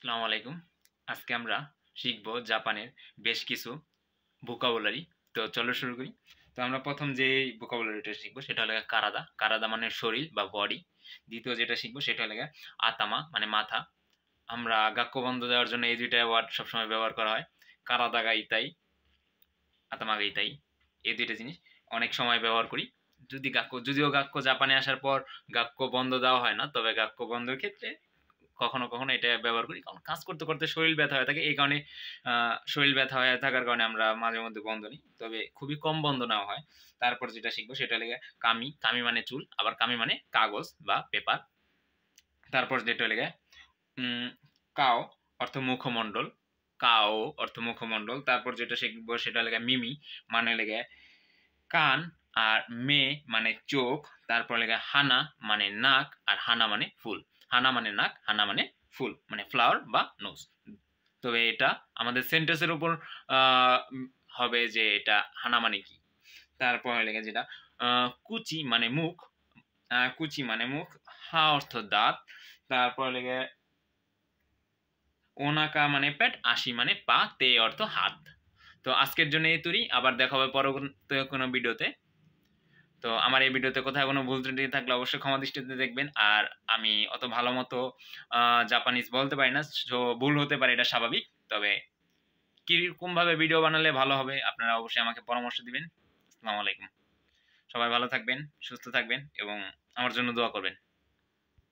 আসসালামু আলাইকুম। আজকে আমরা শিখব জাপানের বেশ কিছু ভোকাবুলারি। তো চলো শুরু করি। তো আমরা প্রথম যে ভোকাবুলারিটা শিখবো সেটা হলো কারাদা। কারাদা মানে শরীর বা বডি। দ্বিতীয় যেটা শিখবো সেটা হলো আতামা মানে মাথা। আমরা বাক্যবন্ধ দেওয়ার জন্য এই দুইটা ওয়ার্ড সবসময় ব্যবহার করা হয়। কারাদা গা ইতাই, আতামা গা ইতাই। এই দুইটা জিনিস অনেক সময় ব্যবহার করি। যদিও গাক্য জাপানে আসার পর গাক্য বন্ধ দেওয়া হয় না, তবে গাক্য বন্ধের ক্ষেত্রে কখনো কখনো এটা ব্যবহার করি, কারণ কাজ করতে করতে শরীর ব্যথা হয়ে থাকে। এই কারণে শরীর ব্যথা হয়ে থাকার কারণে আমরা মাঝে মধ্যে বন্ধ নিই, তবে খুবই কম বন্ধ নেওয়া হয়। তারপর যেটা শিখবো সেটা লেগে কামি। কামি মানে চুল, আবার কামি মানে কাগজ বা পেপার। তারপর যেটা লেগে উম কাও অর্থ মুখমণ্ডল। কাও অর্থ মুখমণ্ডল। তারপর যেটা শিখবো সেটা লেগে মিমি মানে লেগে কান। আর মে মানে চোখ। তারপর লেগে হানা মানে নাক। আর হানা মানে ফুল। হানা মানে নাক, হানা মানে ফুল, মানে ফ্লাওয়ার বা নোজ। তবে এটা আমাদের সেন্টেন্সের উপর হবে যে এটা হানা মানে কি। তারপর লেগে যেটা কুচি মানে মুখ। কুচি মানে মুখ। হা অর্থ দাঁত। তারপর লেগে ওনাকা মানে পেট, আশি মানে পা, তে অর্থ হাত। তো আজকের জন্য এই তুরি, আবার দেখা হবে পরবর্তী কোনো ভিডিওতে। তো আমার এই ভিডিওতে কোথাও কোনো ভুল ত্রুটি থাকলে অবশ্যই ক্ষমা দৃষ্টিতে দেখবেন। আর আমি অত ভালো মতো জাপানিজ বলতে পারি না, সো ভুল হতে পারে, এটা স্বাভাবিক। তবে কিরকম ভাবে ভিডিও বানালে ভালো হবে আপনারা অবশ্যই আমাকে পরামর্শ দিবেন। আসসালামু আলাইকুম। সবাই ভালো থাকবেন, সুস্থ থাকবেন এবং আমার জন্য দোয়া করবেন।